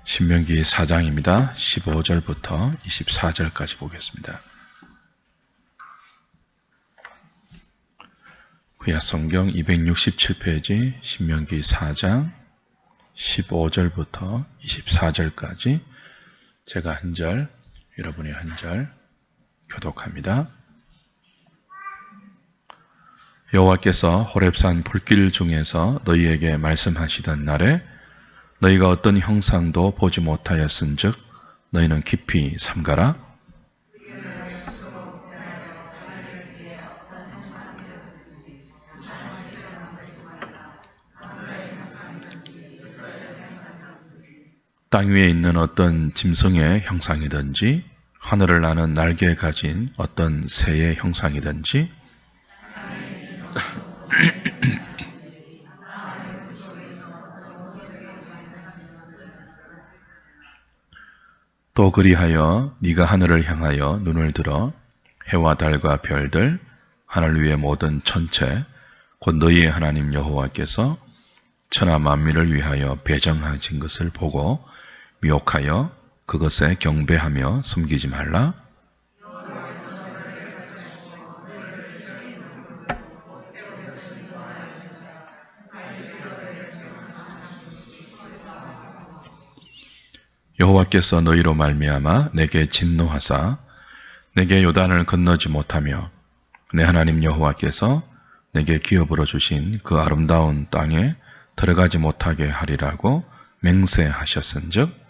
신명기 4장입니다. 15절부터 24절까지 보겠습니다. 구약성경 267페이지 신명기 4장 15절부터 24절까지 제가 한 절, 여러분이 한 절 교독합니다. 여호와께서 호렙산 불길 중에서 너희에게 말씀하시던 날에 너희가 어떤 형상도 보지 못하였은즉 너희는 깊이 삼가라. 땅 위에 있는 어떤 짐승의 형상이든지 하늘을 나는 날개 가진 어떤 새의 형상이든지 또 그리하여 네가 하늘을 향하여 눈을 들어 해와 달과 별들 하늘 위의 모든 천체 곧 너희의 하나님 여호와께서 천하 만민을 위하여 배정하신 것을 보고 미혹하여 그것에 경배하며 섬기지 말라. 여호와께서 너희로 말미암아 내게 진노하사 내게 요단을 건너지 못하며 내 하나님 여호와께서 내게 기업으로 주신 그 아름다운 땅에 들어가지 못하게 하리라고 맹세하셨은즉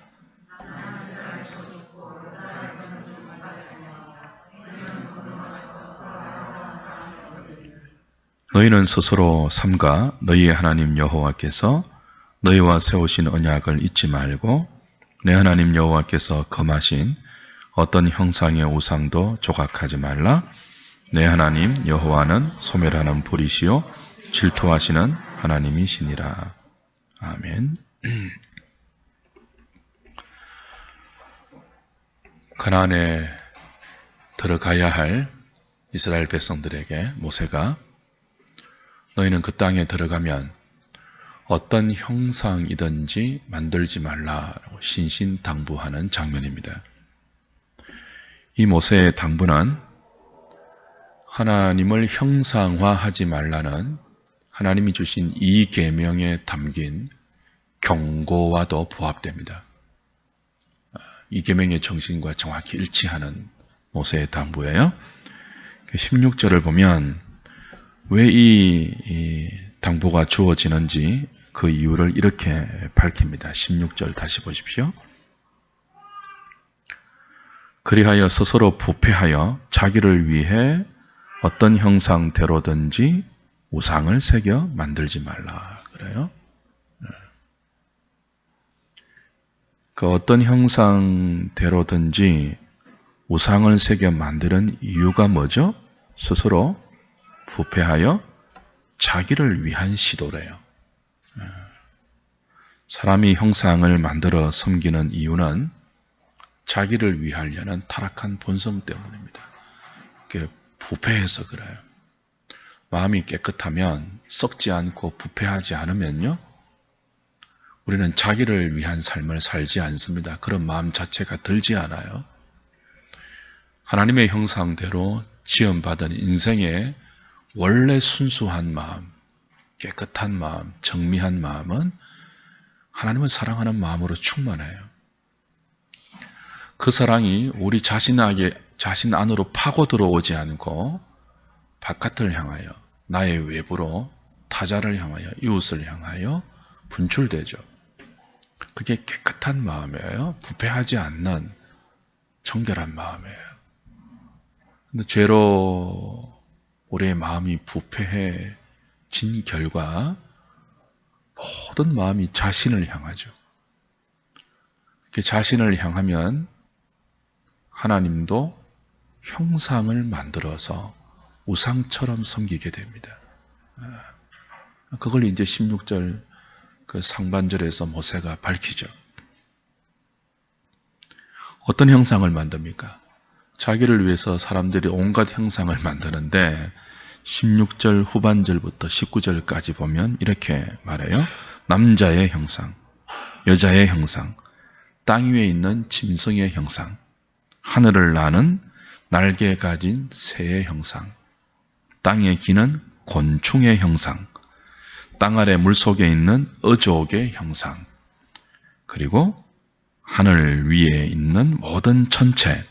너희는 스스로 삼가 너희의 하나님 여호와께서 너희와 세우신 언약을 잊지 말고 내 하나님 여호와께서 금하신 어떤 형상의 우상도 조각하지 말라. 내 하나님 여호와는 소멸하는 불이시요 질투하시는 하나님이시니라. 아멘. 가나안에 들어가야 할 이스라엘 백성들에게 모세가 너희는 그 땅에 들어가면 어떤 형상이든지 만들지 말라라고 신신당부하는 장면입니다. 이 모세의 당부는 하나님을 형상화하지 말라는 하나님이 주신 이 계명에 담긴 경고와도 부합됩니다. 이 계명의 정신과 정확히 일치하는 모세의 당부예요. 16절을 보면 왜 이 당부가 주어지는지 그 이유를 이렇게 밝힙니다. 16절 다시 보십시오. 그리하여 스스로 부패하여 자기를 위해 어떤 형상대로든지 우상을 새겨 만들지 말라 그래요. 그 어떤 형상대로든지 우상을 새겨 만드는 이유가 뭐죠? 스스로 부패하여 자기를 위한 시도래요. 사람이 형상을 만들어 섬기는 이유는 자기를 위하려는 타락한 본성 때문입니다. 그게 부패해서 그래요. 마음이 깨끗하면 썩지 않고 부패하지 않으면요, 우리는 자기를 위한 삶을 살지 않습니다. 그런 마음 자체가 들지 않아요. 하나님의 형상대로 지음받은 인생의 원래 순수한 마음, 깨끗한 마음, 정미한 마음은 하나님을 사랑하는 마음으로 충만해요. 그 사랑이 우리 자신 안으로 파고 들어오지 않고 바깥을 향하여 나의 외부로 타자를 향하여 이웃을 향하여 분출되죠. 그게 깨끗한 마음이에요. 부패하지 않는 정결한 마음이에요. 근데 죄로 우리의 마음이 부패해진 결과 모든 마음이 자신을 향하죠. 이렇게 자신을 향하면 하나님도 형상을 만들어서 우상처럼 섬기게 됩니다. 그걸 이제 16절 그 상반절에서 모세가 밝히죠. 어떤 형상을 만듭니까? 자기를 위해서 사람들이 온갖 형상을 만드는데 16절 후반절부터 19절까지 보면 이렇게 말해요. 남자의 형상, 여자의 형상, 땅 위에 있는 짐승의 형상, 하늘을 나는 날개 가진 새의 형상, 땅에 기는 곤충의 형상, 땅 아래 물속에 있는 어족의 형상, 그리고 하늘 위에 있는 모든 천체,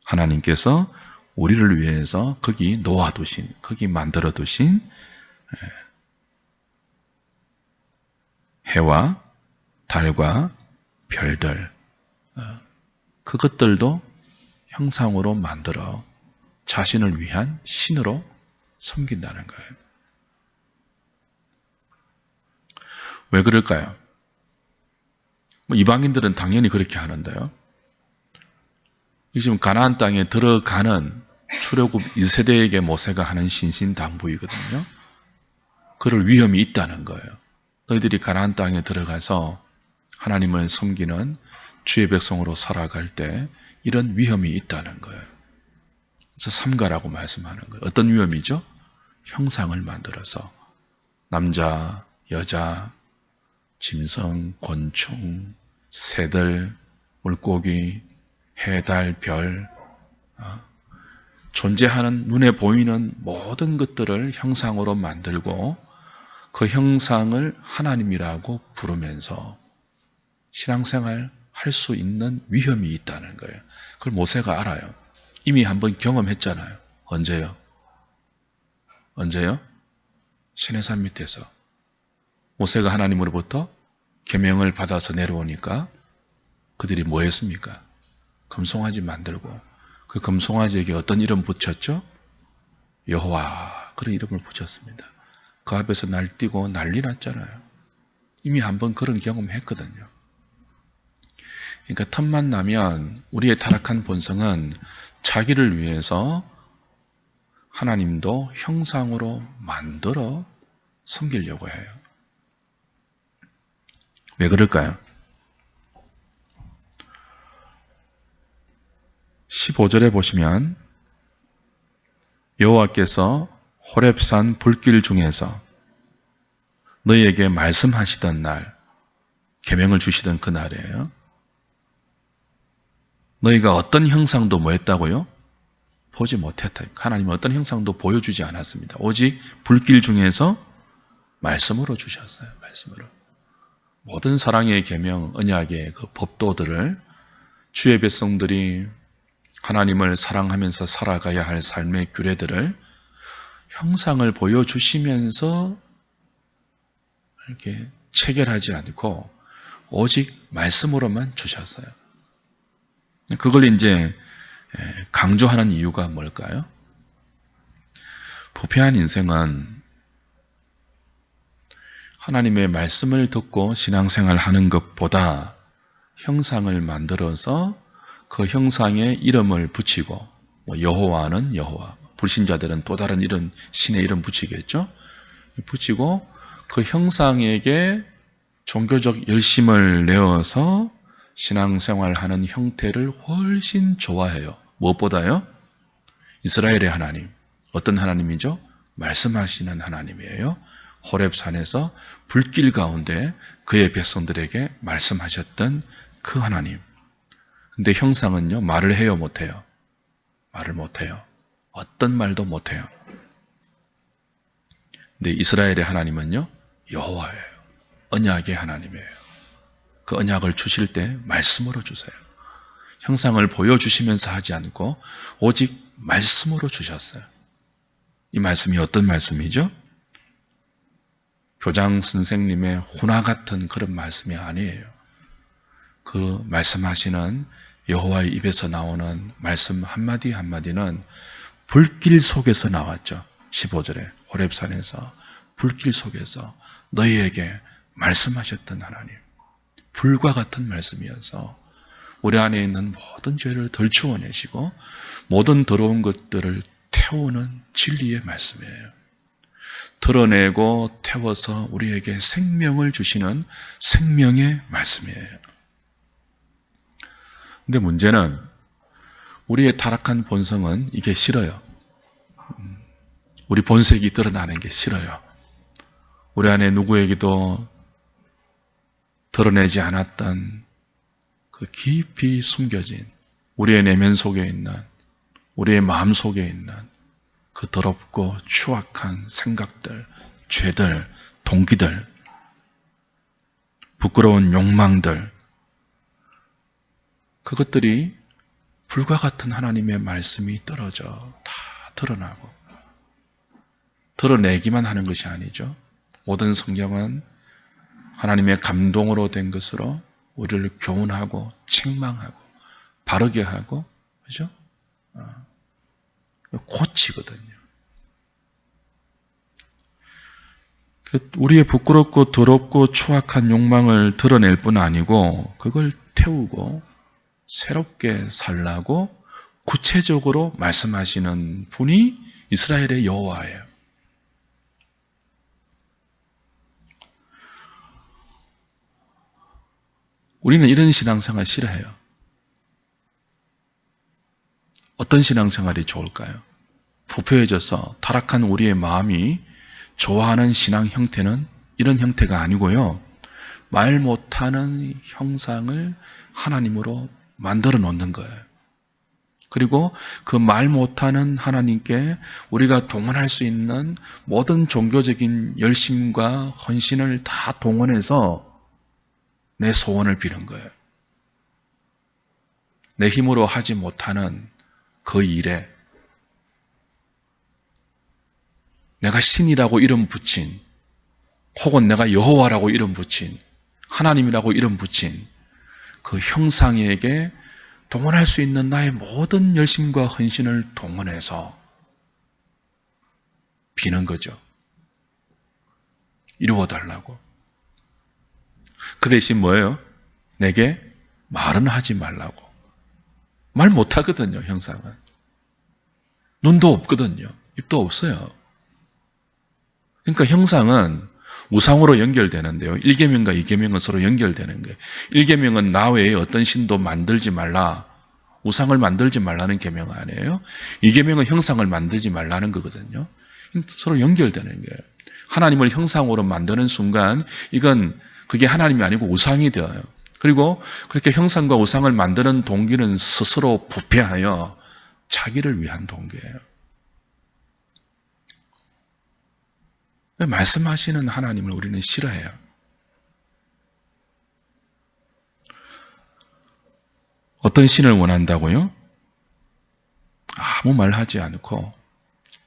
하나님께서 우리를 위해서 거기 놓아두신, 거기 만들어두신 해와 달과 별들, 그것들도 형상으로 만들어 자신을 위한 신으로 섬긴다는 거예요. 왜 그럴까요? 이방인들은 당연히 그렇게 하는데요. 지금 가나안 땅에 들어가는 출애굽 1세대에게 모세가 하는 신신당부이거든요. 그럴 위험이 있다는 거예요. 너희들이 가나안 땅에 들어가서 하나님을 섬기는 주의 백성으로 살아갈 때 이런 위험이 있다는 거예요. 그래서 삼가라고 말씀하는 거예요. 어떤 위험이죠? 형상을 만들어서 남자, 여자, 짐승, 곤충, 새들, 물고기, 해, 달, 별, 존재하는 눈에 보이는 모든 것들을 형상으로 만들고 그 형상을 하나님이라고 부르면서 신앙생활 할 수 있는 위험이 있다는 거예요. 그걸 모세가 알아요. 이미 한번 경험했잖아요. 언제요? 언제요? 시내산 밑에서. 모세가 하나님으로부터 계명을 받아서 내려오니까 그들이 뭐 했습니까? 금송아지 만들고 그 금송아지에게 어떤 이름 붙였죠? 여호와, 그런 이름을 붙였습니다. 그 앞에서 날뛰고 난리 났잖아요. 이미 한번 그런 경험했거든요. 그러니까 틈만 나면 우리의 타락한 본성은 자기를 위해서 하나님도 형상으로 만들어 섬기려고 해요. 왜 그럴까요? 15절에 보시면 여호와께서 호렙산 불길 중에서 너희에게 말씀하시던 날, 계명을 주시던 그날이에요. 너희가 어떤 형상도 뭐 했다고요? 보지 못했다. 하나님은 어떤 형상도 보여주지 않았습니다. 오직 불길 중에서 말씀으로 주셨어요. 말씀으로. 모든 사랑의 계명, 언약의 그 법도들을 주의 백성들이 하나님을 사랑하면서 살아가야 할 삶의 규례들을 형상을 보여주시면서 이렇게 체결하지 않고 오직 말씀으로만 주셨어요. 그걸 이제 강조하는 이유가 뭘까요? 부패한 인생은 하나님의 말씀을 듣고 신앙생활 하는 것보다 형상을 만들어서 그 형상에 이름을 붙이고, 여호와는 여호와, 불신자들은 또 다른 이런 신의 이름 붙이겠죠? 붙이고 그 형상에게 종교적 열심을 내어서 신앙생활하는 형태를 훨씬 좋아해요. 무엇보다요? 이스라엘의 하나님. 어떤 하나님이죠? 말씀하시는 하나님이에요. 호렙산에서 불길 가운데 그의 백성들에게 말씀하셨던 그 하나님. 근데 형상은요, 말을 해요, 못해요? 말을 못해요. 어떤 말도 못해요. 근데 이스라엘의 하나님은요, 여호와예요. 언약의 하나님이에요. 그 언약을 주실 때 말씀으로 주세요. 형상을 보여주시면서 하지 않고 오직 말씀으로 주셨어요. 이 말씀이 어떤 말씀이죠? 교장 선생님의 훈화 같은 그런 말씀이 아니에요. 그 말씀하시는 여호와의 입에서 나오는 말씀 한마디 한마디는 불길 속에서 나왔죠. 15절에 호렙산에서 불길 속에서 너희에게 말씀하셨던 하나님. 불과 같은 말씀이어서 우리 안에 있는 모든 죄를 덜추어내시고 모든 더러운 것들을 태우는 진리의 말씀이에요. 드러내고 태워서 우리에게 생명을 주시는 생명의 말씀이에요. 근데 문제는 우리의 타락한 본성은 이게 싫어요. 우리 본색이 드러나는 게 싫어요. 우리 안에 누구에게도 드러내지 않았던 그 깊이 숨겨진 우리의 내면 속에 있는, 우리의 마음 속에 있는 그 더럽고 추악한 생각들, 죄들, 동기들, 부끄러운 욕망들, 그것들이 불과 같은 하나님의 말씀이 떨어져 다 드러나고, 드러내기만 하는 것이 아니죠. 모든 성경은 하나님의 감동으로 된 것으로 우리를 교훈하고 책망하고 바르게 하고, 그죠? 고치거든요. 우리의 부끄럽고 더럽고 추악한 욕망을 드러낼 뿐 아니고 그걸 태우고 새롭게 살라고 구체적으로 말씀하시는 분이 이스라엘의 여호와예요. 우리는 이런 신앙생활 싫어해요. 어떤 신앙생활이 좋을까요? 부패해져서 타락한 우리의 마음이 좋아하는 신앙 형태는 이런 형태가 아니고요. 말 못하는 형상을 하나님으로 만들어 놓는 거예요. 그리고 그 말 못하는 하나님께 우리가 동원할 수 있는 모든 종교적인 열심과 헌신을 다 동원해서 내 소원을 비는 거예요. 내 힘으로 하지 못하는 그 일에 내가 신이라고 이름 붙인, 혹은 내가 여호와라고 이름 붙인, 하나님이라고 이름 붙인 그 형상에게 동원할 수 있는 나의 모든 열심과 헌신을 동원해서 비는 거죠. 이루어달라고. 그 대신 뭐예요? 내게 말은 하지 말라고. 말 못하거든요, 형상은. 눈도 없거든요. 입도 없어요. 그러니까 형상은 우상으로 연결되는데요. 1계명과 2계명은 서로 연결되는 거예요. 1계명은 나 외에 어떤 신도 만들지 말라, 우상을 만들지 말라는 계명 아니에요. 2계명은 형상을 만들지 말라는 거거든요. 서로 연결되는 거예요. 하나님을 형상으로 만드는 순간 이건 그게 하나님이 아니고 우상이 되어요. 그리고 그렇게 형상과 우상을 만드는 동기는 스스로 부패하여 자기를 위한 동기예요. 말씀하시는 하나님을 우리는 싫어해요. 어떤 신을 원한다고요? 아무 말 하지 않고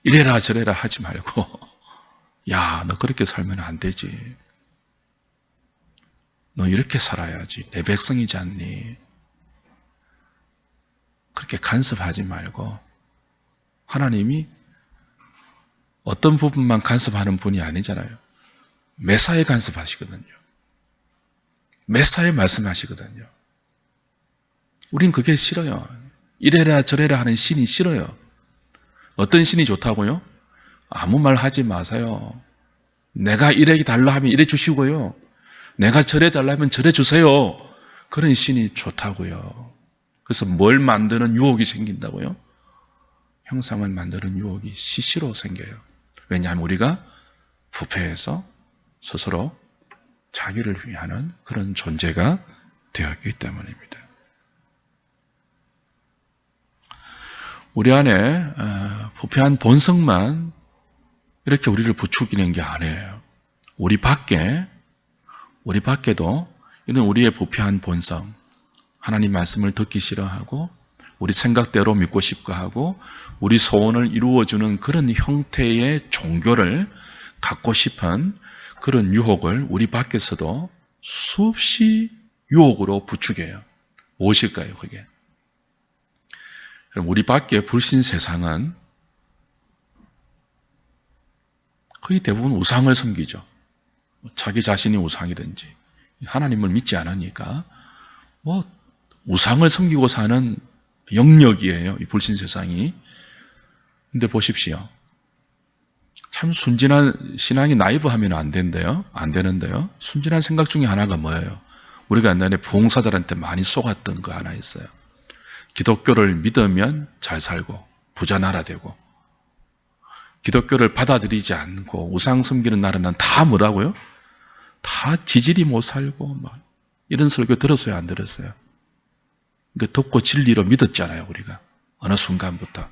이래라 저래라 하지 말고 야, 너 그렇게 살면 안 되지. 너 이렇게 살아야지. 내 백성이지 않니? 그렇게 간섭하지 말고 하나님이 어떤 부분만 간섭하는 분이 아니잖아요. 매사에 간섭하시거든요. 매사에 말씀하시거든요. 우린 그게 싫어요. 이래라 저래라 하는 신이 싫어요. 어떤 신이 좋다고요? 아무 말 하지 마세요. 내가 이래 달라 하면 이래 주시고요. 내가 저래 달라 하면 저래 주세요. 그런 신이 좋다고요. 그래서 뭘 만드는 유혹이 생긴다고요? 형상을 만드는 유혹이 시시로 생겨요. 왜냐하면 우리가 부패해서 스스로 자기를 위하는 그런 존재가 되었기 때문입니다. 우리 안에 부패한 본성만 이렇게 우리를 부추기는 게 아니에요. 우리 밖에도 이런 우리의 부패한 본성, 하나님 말씀을 듣기 싫어하고 우리 생각대로 믿고 싶고 하고 우리 소원을 이루어주는 그런 형태의 종교를 갖고 싶은 그런 유혹을 우리 밖에서도 수없이 유혹으로 부추겨요. 무엇일까요, 그게? 그럼 우리 밖의 불신 세상은 거의 대부분 우상을 섬기죠. 자기 자신이 우상이든지 하나님을 믿지 않으니까 우상을 섬기고 사는 영역이에요, 이 불신 세상이. 근데 보십시오. 참 순진한 신앙이 나이브하면 안 되는데요. 순진한 생각 중에 하나가 뭐예요? 우리가 옛날에 부흥사들한테 많이 속았던 거 하나 있어요. 기독교를 믿으면 잘 살고 부자 나라 되고, 기독교를 받아들이지 않고 우상 섬기는 나라는 다 뭐라고요? 다 지질이 못 살고 막 이런 설교 들었어요, 안 들었어요? 듣고 진리로 믿었잖아요, 우리가. 어느 순간부터.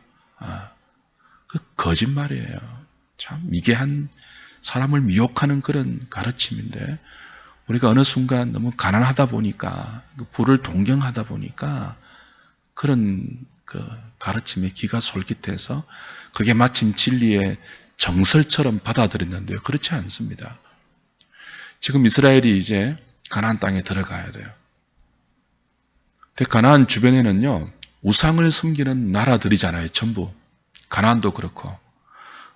그 거짓말이에요. 참 미개한, 사람을 미혹하는 그런 가르침인데, 우리가 어느 순간 너무 가난하다 보니까, 그 부를 동경하다 보니까 그런 그 가르침에 귀가 솔깃해서 그게 마침 진리의 정설처럼 받아들였는데요. 그렇지 않습니다. 지금 이스라엘이 이제 가나안 땅에 들어가야 돼요. 근데 가나안 주변에는요, 우상을 섬기는 나라들이잖아요, 전부. 가나안도 그렇고.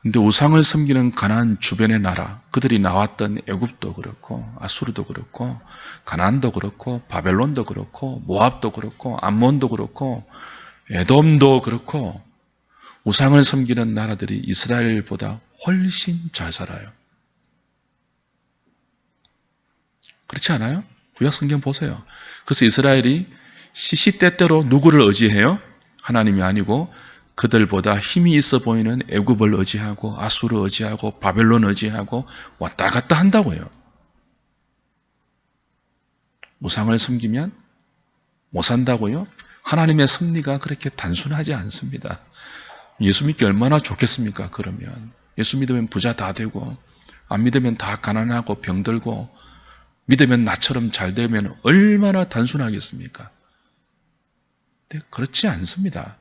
근데 우상을 섬기는 가나안 주변의 나라, 그들이 나왔던 애굽도 그렇고, 아수르도 그렇고, 가나안도 그렇고, 바벨론도 그렇고, 모압도 그렇고, 암몬도 그렇고, 에돔도 그렇고, 우상을 섬기는 나라들이 이스라엘보다 훨씬 잘 살아요. 그렇지 않아요? 구약 성경 보세요. 그래서 이스라엘이 시시때때로 누구를 의지해요? 하나님이 아니고 그들보다 힘이 있어 보이는 애굽을 의지하고 아수르 의지하고 바벨론 의지하고 왔다 갔다 한다고요. 우상을 섬기면 못 산다고요? 하나님의 섭리가 그렇게 단순하지 않습니다. 예수 믿기 얼마나 좋겠습니까? 그러면 예수 믿으면 부자 다 되고, 안 믿으면 다 가난하고 병들고, 믿으면 나처럼 잘 되면 얼마나 단순하겠습니까? 근데 그렇지 않습니다.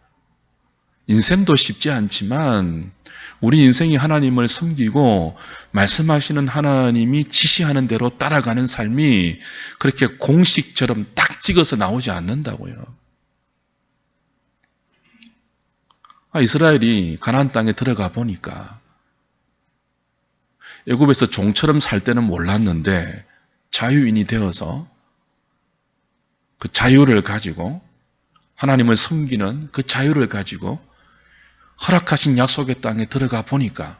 인생도 쉽지 않지만 우리 인생이 하나님을 섬기고 말씀하시는 하나님이 지시하는 대로 따라가는 삶이 그렇게 공식처럼 딱 찍어서 나오지 않는다고요. 이스라엘이 가나안 땅에 들어가 보니까 애굽에서 종처럼 살 때는 몰랐는데 자유인이 되어서 그 자유를 가지고, 하나님을 섬기는 그 자유를 가지고 허락하신 약속의 땅에 들어가 보니까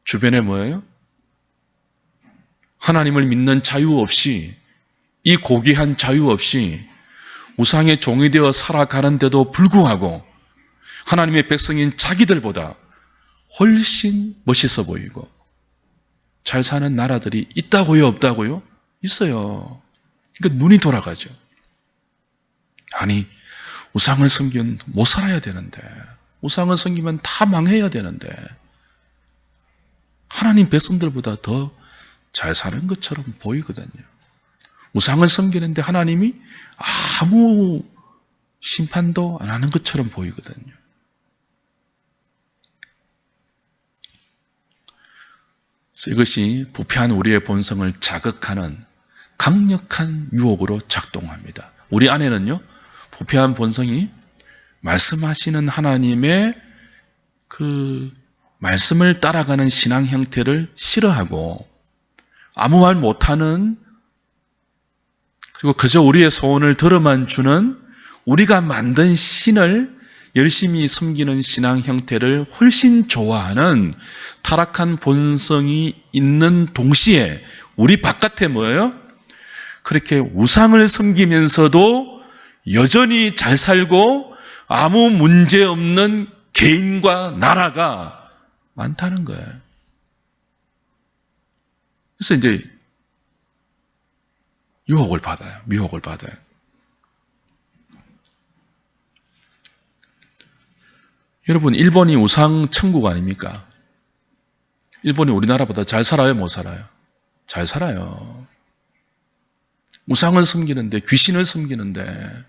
주변에 뭐예요? 하나님을 믿는 자유 없이, 이 고귀한 자유 없이 우상의 종이 되어 살아가는데도 불구하고 하나님의 백성인 자기들보다 훨씬 멋있어 보이고 잘 사는 나라들이 있다고요, 없다고요? 있어요. 그러니까 눈이 돌아가죠. 아니, 우상을 섬기면 못 살아야 되는데, 우상을 섬기면 다 망해야 되는데, 하나님 백성들보다 더 잘 사는 것처럼 보이거든요. 우상을 섬기는데 하나님이 아무 심판도 안 하는 것처럼 보이거든요. 그래서 이것이 부패한 우리의 본성을 자극하는 강력한 유혹으로 작동합니다. 우리 안에는요, 부패한 본성이 말씀하시는 하나님의 그 말씀을 따라가는 신앙 형태를 싫어하고 아무 말 못하는, 그리고 그저 우리의 소원을 들어만 주는 우리가 만든 신을 열심히 섬기는 신앙 형태를 훨씬 좋아하는 타락한 본성이 있는 동시에 우리 바깥에 뭐예요? 그렇게 우상을 섬기면서도 여전히 잘 살고 아무 문제 없는 개인과 나라가 많다는 거예요. 그래서 이제 유혹을 받아요. 미혹을 받아요. 여러분, 일본이 우상 천국 아닙니까? 일본이 우리나라보다 잘 살아요, 못 살아요? 잘 살아요. 우상을 섬기는데, 귀신을 섬기는데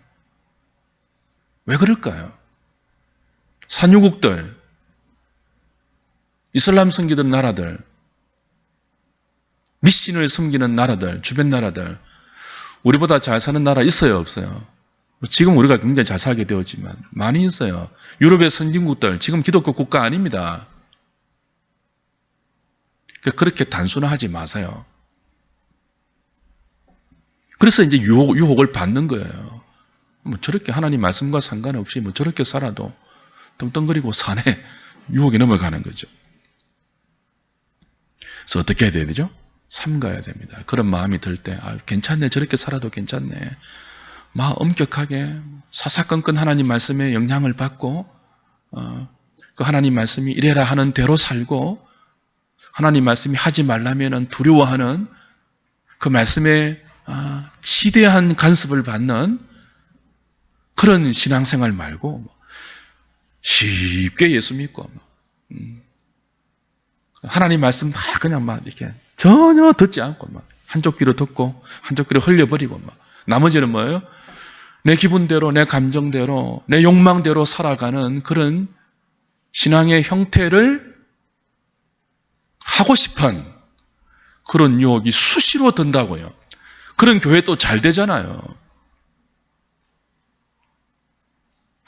왜 그럴까요? 산유국들, 이슬람 섬기던 나라들, 미신을 섬기는 나라들, 주변 나라들, 우리보다 잘 사는 나라 있어요, 없어요? 지금 우리가 굉장히 잘 살게 되었지만 많이 있어요. 유럽의 선진국들, 지금 기독교 국가 아닙니다. 그렇게 단순하지 마세요. 그래서 이제 유혹을 받는 거예요. 뭐 저렇게 하나님 말씀과 상관없이 뭐 저렇게 살아도 떵떵거리고 사네. 유혹에 넘어가는 거죠. 그래서 어떻게 해야 되죠? 삼가야 됩니다. 그런 마음이 들 때, 괜찮네. 저렇게 살아도 괜찮네. 막 엄격하게 사사건건 하나님 말씀에 영향을 받고 그 하나님 말씀이 이래라 하는 대로 살고, 하나님 말씀이 하지 말라면 두려워하는 그 말씀에 지대한 간섭을 받는 그런 신앙생활 말고 쉽게 예수 믿고 하나님 말씀 막 그냥 막 이렇게 전혀 듣지 않고 막 한쪽 귀로 듣고 한쪽 귀로 흘려버리고 막 나머지는 뭐예요? 내 기분대로, 내 감정대로, 내 욕망대로 살아가는 그런 신앙의 형태를 하고 싶은 그런 유혹이 수시로 든다고요. 그런 교회 또 잘 되잖아요.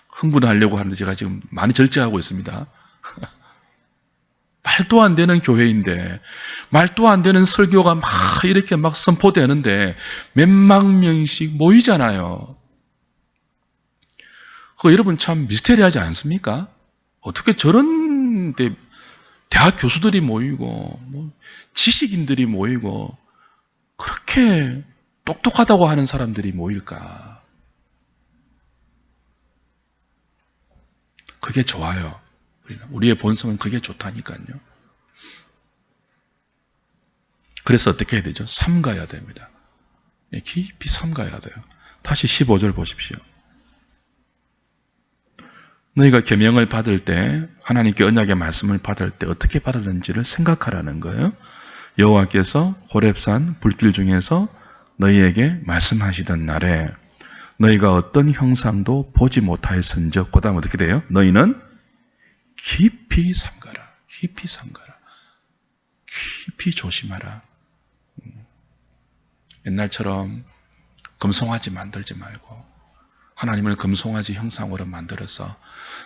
흥분하려고 하는데 제가 지금 많이 절제하고 있습니다. 말도 안 되는 교회인데, 말도 안 되는 설교가 막 이렇게 막 선포되는데 몇만 명씩 모이잖아요. 그거 여러분 참 미스테리하지 않습니까? 어떻게 저런 대학 교수들이 모이고 지식인들이 모이고 그렇게 똑똑하다고 하는 사람들이 모일까? 그게 좋아요. 우리의 본성은 그게 좋다니까요. 그래서 어떻게 해야 되죠? 삼가야 됩니다. 깊이 삼가야 돼요. 다시 15절 보십시오. 너희가 계명을 받을 때, 하나님께 언약의 말씀을 받을 때 어떻게 받았는지를 생각하라는 거예요. 여호와께서 호렙산 불길 중에서 너희에게 말씀하시던 날에 너희가 어떤 형상도 보지 못하였은즉, 그 다음 어떻게 돼요? 너희는 깊이 삼가라. 깊이 삼가라. 깊이 조심하라. 옛날처럼 금송아지 만들지 말고 하나님을 금송아지 형상으로 만들어서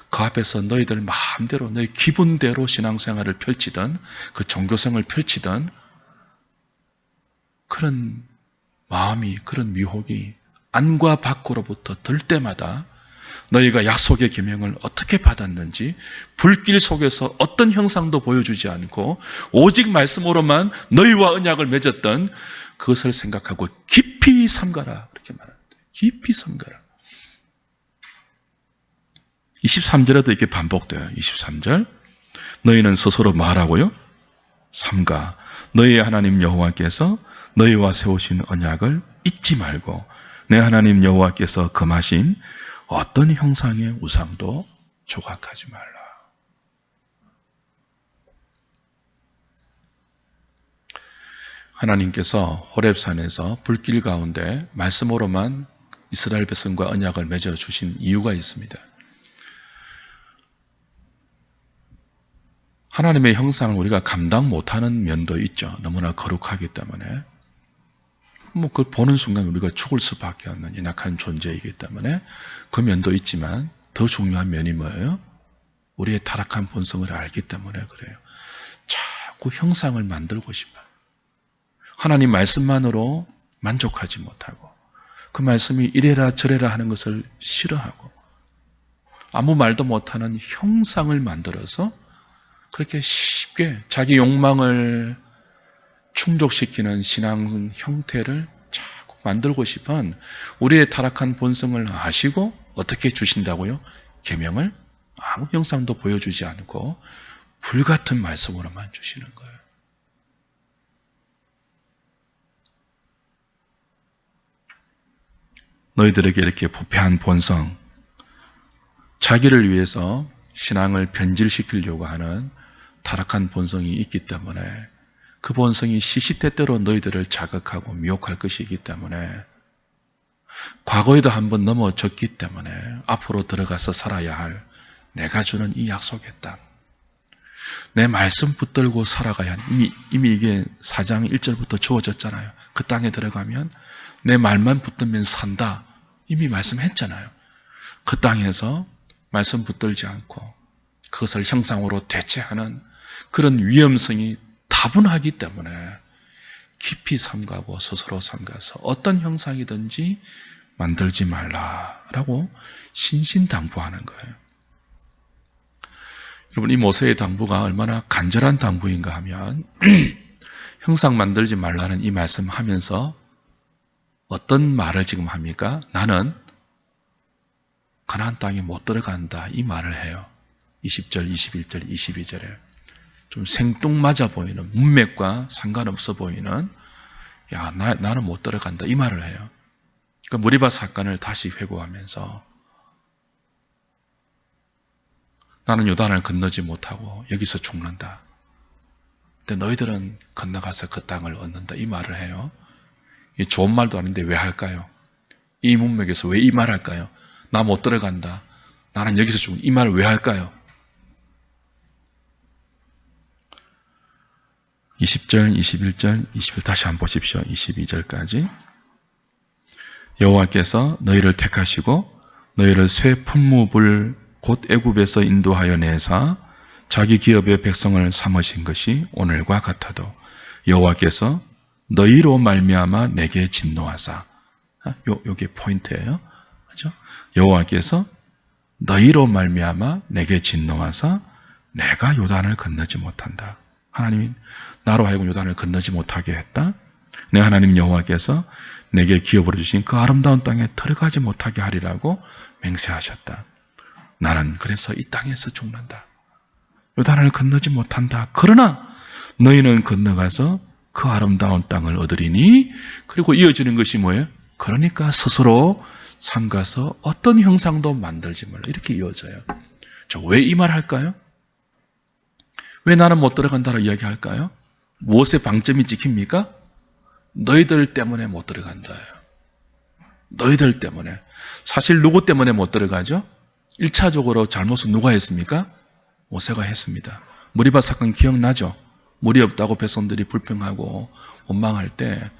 그 앞에서 너희들 마음대로 너희 기분대로 신앙생활을 펼치던 그 종교생활을 펼치던 그런 마음이, 그런 미혹이 안과 밖으로부터 들 때마다 너희가 약속의 계명을 어떻게 받았는지 불길 속에서 어떤 형상도 보여주지 않고 오직 말씀으로만 너희와 언약을 맺었던 그것을 생각하고 깊이 삼가라. 그렇게 말합니다. 깊이 삼가라. 23절에도 이렇게 반복돼요. 23절. 너희는 스스로 말하고요. 삼가. 너희의 하나님 여호와께서 너희와 세우신 언약을 잊지 말고 내 하나님 여호와께서 금하신 어떤 형상의 우상도 조각하지 말라. 하나님께서 호렙산에서 불길 가운데 말씀으로만 이스라엘 백성과 언약을 맺어 주신 이유가 있습니다. 하나님의 형상을 우리가 감당 못하는 면도 있죠. 너무나 거룩하기 때문에. 그걸 보는 순간 우리가 죽을 수밖에 없는 연약한 존재이기 때문에 그 면도 있지만 더 중요한 면이 뭐예요? 우리의 타락한 본성을 알기 때문에 그래요. 자꾸 형상을 만들고 싶어요. 하나님 말씀만으로 만족하지 못하고 그 말씀이 이래라 저래라 하는 것을 싫어하고 아무 말도 못하는 형상을 만들어서 그렇게 쉽게 자기 욕망을 충족시키는 신앙 형태를 자꾸 만들고 싶은 우리의 타락한 본성을 아시고 어떻게 주신다고요? 계명을 아무 형상도 보여주지 않고 불같은 말씀으로만 주시는 거예요. 너희들에게 이렇게 부패한 본성, 자기를 위해서 신앙을 변질시키려고 하는 타락한 본성이 있기 때문에 그 본성이 시시때때로 너희들을 자극하고 미혹할 것이기 때문에 과거에도 한번 넘어졌기 때문에 앞으로 들어가서 살아야 할 내가 주는 이 약속의 땅, 내 말씀 붙들고 살아가야 하는 이미 이게 4장 1절부터 주어졌잖아요. 그 땅에 들어가면 내 말만 붙들면 산다. 이미 말씀했잖아요. 그 땅에서 말씀 붙들지 않고 그것을 형상으로 대체하는 그런 위험성이 다분하기 때문에 깊이 삼가고 스스로 삼가서 어떤 형상이든지 만들지 말라라고 신신당부하는 거예요. 여러분, 이 모세의 당부가 얼마나 간절한 당부인가 하면 형상 만들지 말라는 이 말씀하면서 어떤 말을 지금 합니까? 나는 가나안 땅에 못 들어간다 이 말을 해요. 20절, 21절, 22절에 좀 생뚱맞아 보이는, 문맥과 상관없어 보이는 나는 못 들어간다 이 말을 해요. 그러니까 무리바 사건을 다시 회고하면서 나는 요단을 건너지 못하고 여기서 죽는다. 근데 너희들은 건너가서 그 땅을 얻는다. 이 말을 해요. 이 좋은 말도 아닌데 왜 할까요? 이 문맥에서 왜 이 말 할까요? 나 못 들어간다. 나는 여기서 죽는다. 이 말을 왜 할까요? 20절, 21절, 21절 다시 한번 보십시오. 22절까지. 여호와께서 너희를 택하시고 너희를 새 품목을 곧 애굽에서 인도하여 내사 자기 기업의 백성을 삼으신 것이 오늘과 같아도 여호와께서 너희로 말미암아 내게 진노하사. 요게 포인트예요. 그렇죠? 여호와께서 너희로 말미암아 내게 진노하사 내가 요단을 건너지 못한다. 하나님이 나로 하여금 요단을 건너지 못하게 했다. 내 하나님 여호와께서 내게 기업으로 주신 그 아름다운 땅에 들어가지 못하게 하리라고 맹세하셨다. 나는 그래서 이 땅에서 죽는다. 요단을 건너지 못한다. 그러나 너희는 건너가서 그 아름다운 땅을 얻으리니. 그리고 이어지는 것이 뭐예요? 그러니까 스스로 삼가서 어떤 형상도 만들지 말라. 이렇게 이어져요. 저 왜 이 말 할까요? 왜 나는 못 들어간다고 이야기할까요? 무엇의 방점이 찍힙니까? 너희들 때문에 못 들어간다예요. 너희들 때문에. 사실 누구 때문에 못 들어가죠? 1차적으로 잘못은 누가 했습니까? 모세가 했습니다. 무리바 사건 기억나죠? 물이 없다고 백성들이 불평하고 원망할 때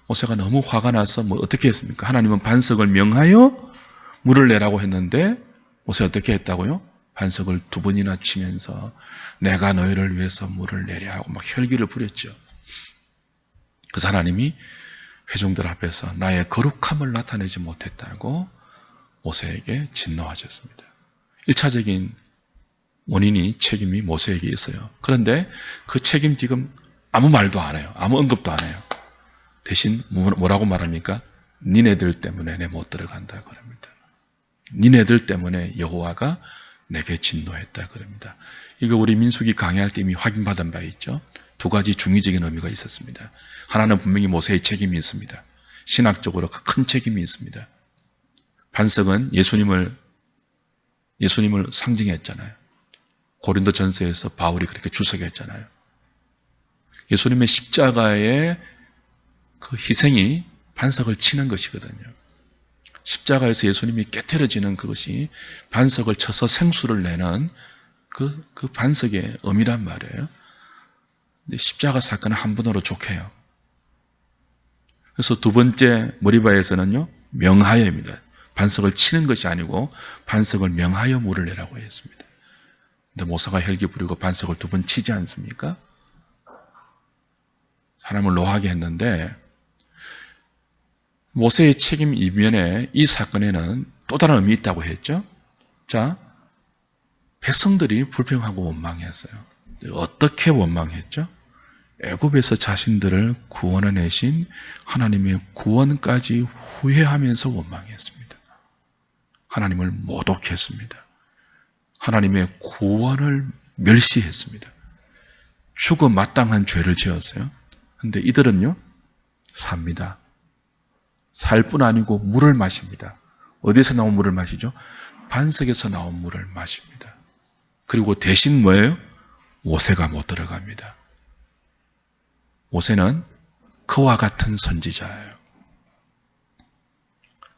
모세가 너무 화가 나서 어떻게 했습니까? 하나님은 반석을 명하여 물을 내라고 했는데 모세가 어떻게 했다고요? 반석을 2번이나 치면서 내가 너희를 위해서 물을 내려 하고 막 혈기를 부렸죠. 그래서 하나님이 회중들 앞에서 나의 거룩함을 나타내지 못했다고 모세에게 진노하셨습니다. 1차적인 원인이 책임이 모세에게 있어요. 그런데 그 책임 지금 아무 말도 안 해요. 아무 언급도 안 해요. 대신 뭐라고 말합니까? 니네들 때문에 내 못 들어간다 그럽니다. 니네들 때문에 여호와가 내게 진노했다 그럽니다. 이거 우리 민수기 강의할 때 이미 확인받은 바 있죠. 2가지 중의적인 의미가 있었습니다. 하나는 분명히 모세의 책임이 있습니다. 신학적으로 큰 책임이 있습니다. 반석은 예수님을 상징했잖아요. 고린도 전서에서 바울이 그렇게 주석했잖아요. 예수님의 십자가의 그 희생이 반석을 치는 것이거든요. 십자가에서 예수님이 깨트려지는 그것이 반석을 쳐서 생수를 내는 그 반석의 의미란 말이에요. 근데 십자가 사건은 한 번으로 족해요. 그래서 2번째 머리바에서는요, 명하여입니다. 반석을 치는 것이 아니고 반석을 명하여 물을 내라고 했습니다. 근데 모세가 혈기 부리고 반석을 2번 치지 않습니까? 사람을 노하게 했는데 모세의 책임 이면에 이 사건에는 또 다른 의미 있다고 했죠. 자, 백성들이 불평하고 원망했어요. 어떻게 원망했죠? 애굽에서 자신들을 구원해내신 하나님의 구원까지 후회하면서 원망했습니다. 하나님을 모독했습니다. 하나님의 구원을 멸시했습니다. 죽어 마땅한 죄를 지었어요. 그런데 이들은요, 삽니다. 살 뿐 아니고 물을 마십니다. 어디서 나온 물을 마시죠? 반석에서 나온 물을 마십니다. 그리고 대신 뭐예요? 모세가 못 들어갑니다. 모세는 그와 같은 선지자예요.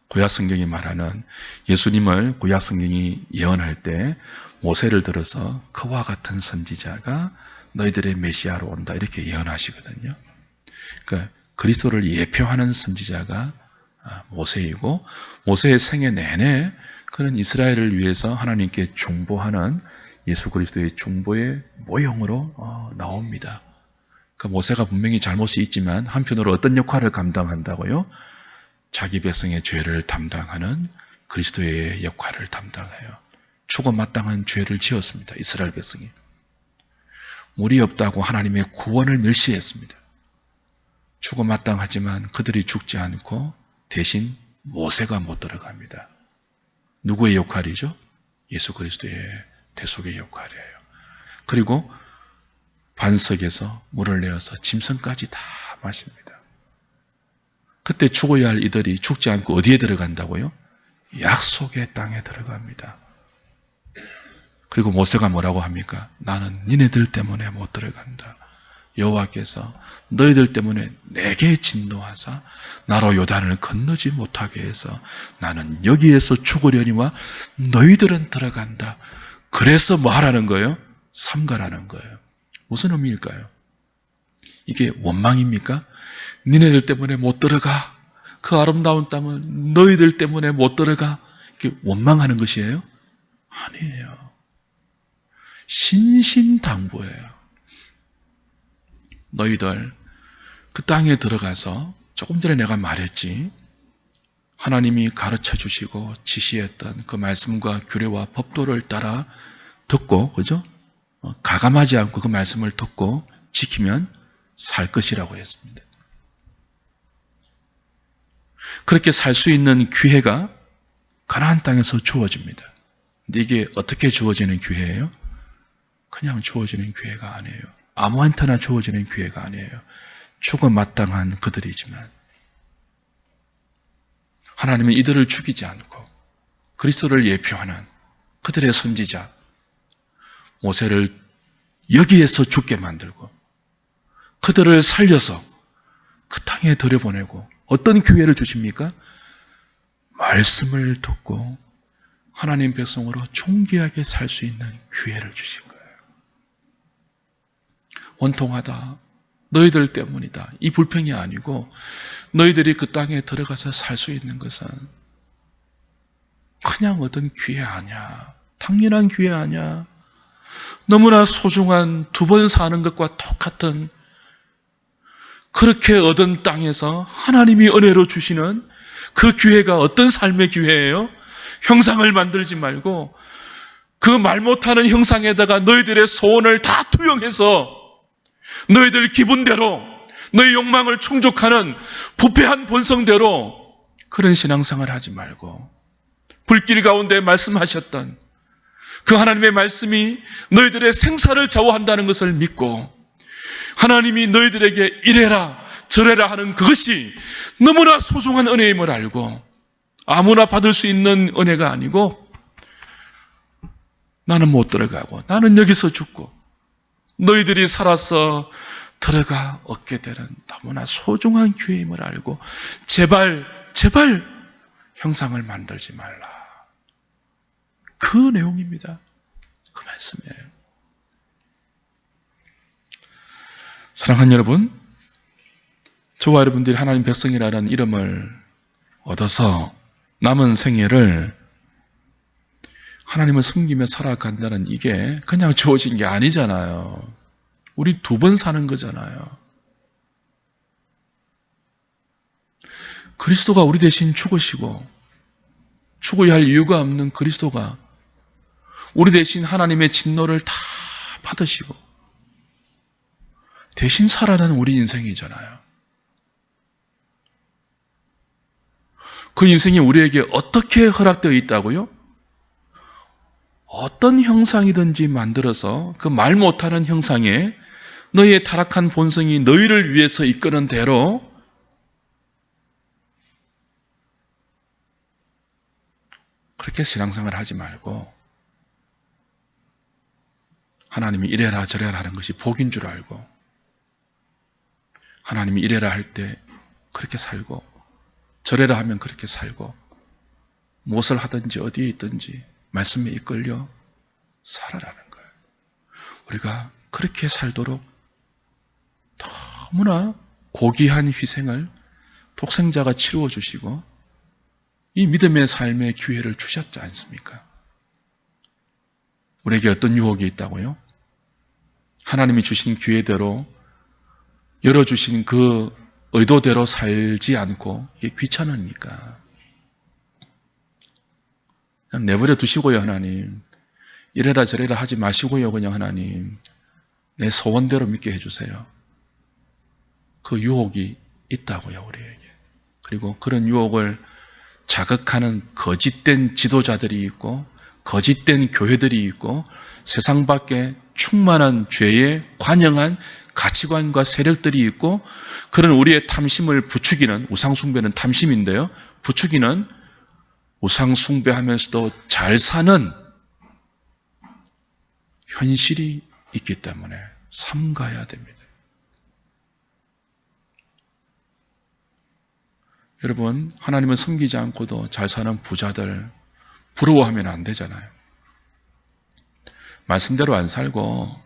구약성경이 말하는 예수님을 구약성경이 예언할 때 모세를 들어서 그와 같은 선지자가 너희들의 메시아로 온다 이렇게 예언하시거든요. 그러니까 그리스도를 예표하는 선지자가 모세이고 모세의 생애 내내 그는 이스라엘을 위해서 하나님께 중보하는 예수 그리스도의 중보의 모형으로 나옵니다. 그러니까 모세가 분명히 잘못이 있지만 한편으로 어떤 역할을 감당한다고요? 자기 백성의 죄를 담당하는 그리스도의 역할을 담당해요. 죽어 마땅한 죄를 지었습니다. 이스라엘 백성이. 물이 없다고 하나님의 구원을 멸시했습니다. 죽어 마땅하지만 그들이 죽지 않고 대신 모세가 못 들어갑니다. 누구의 역할이죠? 예수 그리스도의 대속의 역할이에요. 그리고 반석에서 물을 내어서 짐승까지 다 마십니다. 그때 죽어야 할 이들이 죽지 않고 어디에 들어간다고요? 약속의 땅에 들어갑니다. 그리고 모세가 뭐라고 합니까? 나는 니네들 때문에 못 들어간다. 여호와께서 너희들 때문에 내게 진노하사 나로 요단을 건너지 못하게 해서 나는 여기에서 죽으려니와 너희들은 들어간다. 그래서 뭐 하라는 거예요? 삼가라는 거예요. 무슨 의미일까요? 이게 원망입니까? 니네들 때문에 못 들어가. 그 아름다운 땅은 너희들 때문에 못 들어가. 이게 원망하는 것이에요? 아니에요. 신신당부예요. 너희들 그 땅에 들어가서 조금 전에 내가 말했지. 하나님이 가르쳐 주시고 지시했던 그 말씀과 규례와 법도를 따라 듣고, 그죠? 가감하지 않고 그 말씀을 듣고 지키면 살 것이라고 했습니다. 그렇게 살 수 있는 기회가 가나안 땅에서 주어집니다. 근데 이게 어떻게 주어지는 기회예요? 그냥 주어지는 기회가 아니에요. 아무한테나 주어지는 기회가 아니에요. 죽어 마땅한 그들이지만 하나님은 이들을 죽이지 않고 그리스도를 예표하는 그들의 선지자 모세를 여기에서 죽게 만들고 그들을 살려서 그 땅에 들여보내고 어떤 기회를 주십니까? 말씀을 듣고 하나님 백성으로 존귀하게 살 수 있는 기회를 주신 거예요. 원통하다. 너희들 때문이다. 이 불평이 아니고 너희들이 그 땅에 들어가서 살 수 있는 것은 그냥 얻은 기회 아니야. 당연한 기회 아니야. 너무나 소중한 두 번 사는 것과 똑같은 그렇게 얻은 땅에서 하나님이 은혜로 주시는 그 기회가 어떤 삶의 기회예요? 형상을 만들지 말고 그 말 못하는 형상에다가 너희들의 소원을 다 투영해서 너희들 기분대로 너희 욕망을 충족하는 부패한 본성대로 그런 신앙생활을 하지 말고 불길 가운데 말씀하셨던 그 하나님의 말씀이 너희들의 생사를 좌우한다는 것을 믿고 하나님이 너희들에게 이래라 저래라 하는 그것이 너무나 소중한 은혜임을 알고 아무나 받을 수 있는 은혜가 아니고 나는 못 들어가고 나는 여기서 죽고 너희들이 살아서 들어가 얻게 되는 너무나 소중한 기회임을 알고 제발 형상을 만들지 말라. 그 내용입니다. 그 말씀이에요. 사랑하는 여러분, 저와 여러분들이 하나님 백성이라는 이름을 얻어서 남은 생애를 하나님을 섬기며 살아간다는 이게 그냥 주어진 게 아니잖아요. 우리 두 번 사는 거잖아요. 그리스도가 우리 대신 죽으시고 죽어야 할 이유가 없는 그리스도가 우리 대신 하나님의 진노를 다 받으시고 대신 살아가는 우리 인생이잖아요. 그 인생이 우리에게 어떻게 허락되어 있다고요? 어떤 형상이든지 만들어서 그 말 못하는 형상에 너희의 타락한 본성이 너희를 위해서 이끄는 대로 그렇게 신앙생활을 하지 말고 하나님이 이래라 저래라 하는 것이 복인 줄 알고 하나님이 이래라 할 때 그렇게 살고 저래라 하면 그렇게 살고 무엇을 하든지 어디에 있든지 말씀에 이끌려 살아라는 거예요. 우리가 그렇게 살도록 너무나 고귀한 희생을 독생자가 치루어 주시고 이 믿음의 삶의 기회를 주셨지 않습니까? 우리에게 어떤 유혹이 있다고요? 하나님이 주신 기회대로 열어주신 그 의도대로 살지 않고 이게 귀찮으니까 그냥 내버려 두시고요. 하나님 이래라 저래라 하지 마시고요. 그냥 하나님 내 소원대로 믿게 해주세요. 그 유혹이 있다고요. 우리에게. 그리고 그런 유혹을 자극하는 거짓된 지도자들이 있고 거짓된 교회들이 있고 세상 밖에 충만한 죄에 관영한 가치관과 세력들이 있고 그런 우리의 탐심을 부추기는 우상숭배는 탐심인데요. 부추기는 우상숭배하면서도 잘 사는 현실이 있기 때문에 삼가야 됩니다. 여러분, 하나님을 섬기지 않고도 잘 사는 부자들 부러워하면 안 되잖아요. 말씀대로 안 살고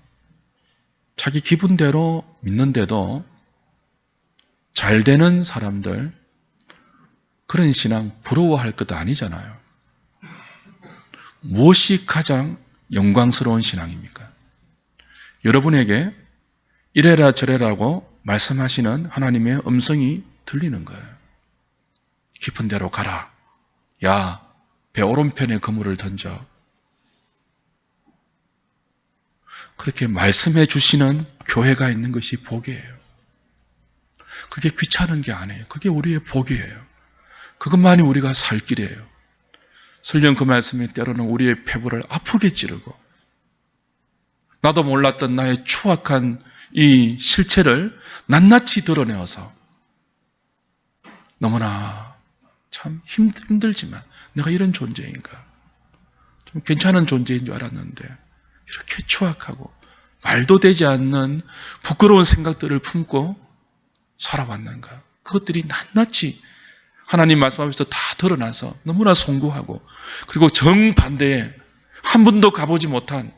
자기 기분대로 믿는데도 잘 되는 사람들, 그런 신앙 부러워할 것도 아니잖아요. 무엇이 가장 영광스러운 신앙입니까? 여러분에게 이래라 저래라고 말씀하시는 하나님의 음성이 들리는 거예요. 깊은 데로 가라. 야, 배 오른편에 그물을 던져. 그렇게 말씀해 주시는 교회가 있는 것이 복이에요. 그게 귀찮은 게 아니에요. 그게 우리의 복이에요. 그것만이 우리가 살 길이에요. 설령 그 말씀이 때로는 우리의 폐부를 아프게 찌르고 나도 몰랐던 나의 추악한 이 실체를 낱낱이 드러내어서 너무나 참 힘들지만 내가 이런 존재인가, 좀 괜찮은 존재인 줄 알았는데 이렇게 추악하고 말도 되지 않는 부끄러운 생각들을 품고 살아왔는가, 그것들이 낱낱이 하나님 말씀 앞에서 다 드러나서 너무나 송구하고, 그리고 정반대에 한 번도 가보지 못한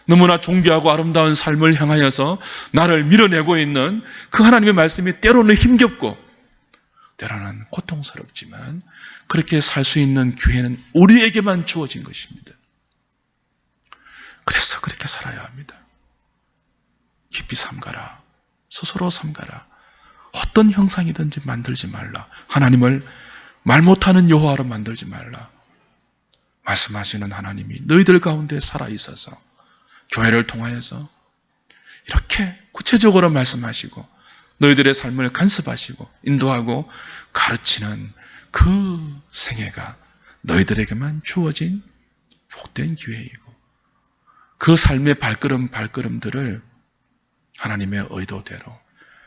너무나 존귀하고 아름다운 삶을 향하여서 나를 밀어내고 있는 그 하나님의 말씀이 때로는 힘겹고 때로는 고통스럽지만 그렇게 살 수 있는 기회는 우리에게만 주어진 것입니다. 그래서 그렇게 살아야 합니다. 깊이 삼가라. 스스로 삼가라. 어떤 형상이든지 만들지 말라. 하나님을 말 못하는 여호와로 만들지 말라. 말씀하시는 하나님이 너희들 가운데 살아있어서 교회를 통하여서 이렇게 구체적으로 말씀하시고 너희들의 삶을 간섭하시고 인도하고 가르치는 그 생애가 너희들에게만 주어진 복된 기회이고, 그 삶의 발걸음들을 하나님의 의도대로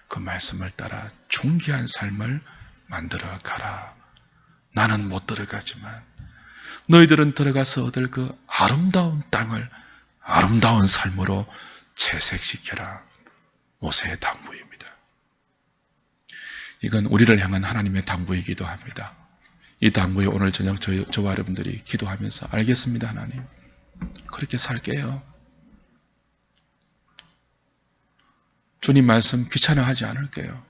그 말씀을 따라 존귀한 삶을 만들어 가라. 나는 못 들어가지만 너희들은 들어가서 얻을 그 아름다운 땅을 아름다운 삶으로 채색시켜라. 모세의 당부입니다. 이건 우리를 향한 하나님의 당부이기도 합니다. 이 당부에 오늘 저녁 저와 여러분들이 기도하면서 알겠습니다, 하나님. 그렇게 살게요. 주님 말씀 귀찮아하지 않을게요.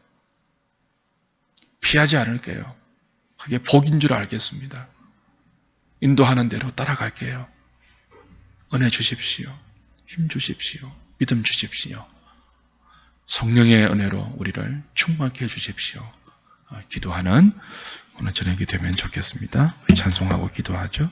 피하지 않을게요. 그게 복인 줄 알겠습니다. 인도하는 대로 따라갈게요. 은혜 주십시오. 힘 주십시오. 믿음 주십시오. 성령의 은혜로 우리를 충만케 해주십시오. 기도하는 오늘 저녁이 되면 좋겠습니다. 우리 찬송하고 기도하죠.